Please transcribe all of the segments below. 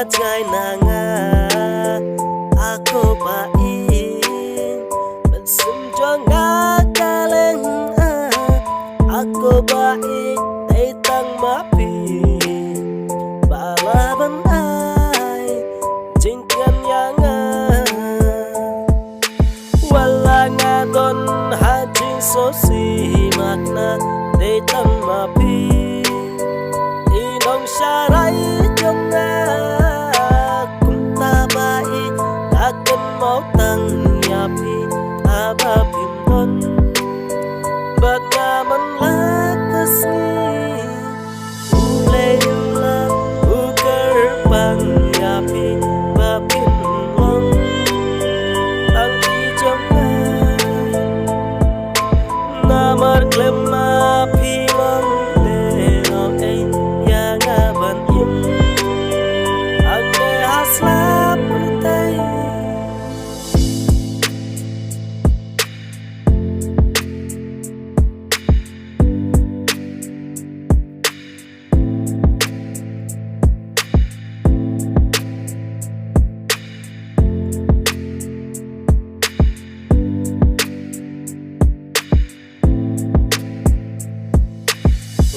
Bajai nanga aku baik Bersenjonga kaleng aku baik Tang mapi Balaban ai Jingkan yang Wala nga don hajing sosi makna Tang mapi Inong syarai trong nga Kung tabai Takkan mau tang yapi Aba pindon Bat nga man lakas ni Ule ulang Ukar pang yapi Bapindon Ang ijam nga Namar klem mapi Long lelong ay Yang aban im Ang nehasla pertai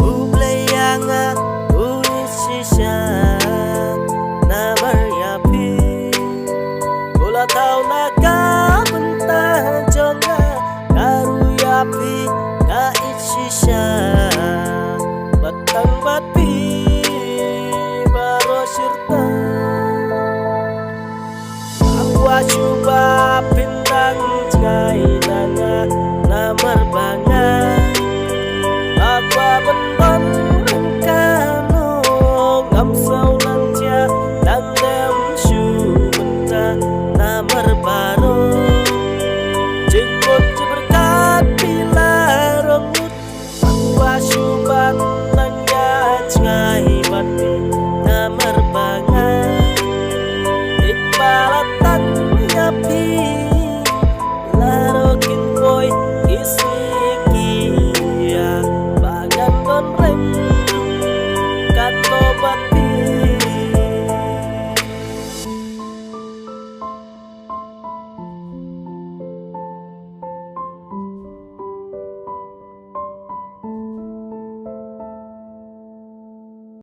Ublay yang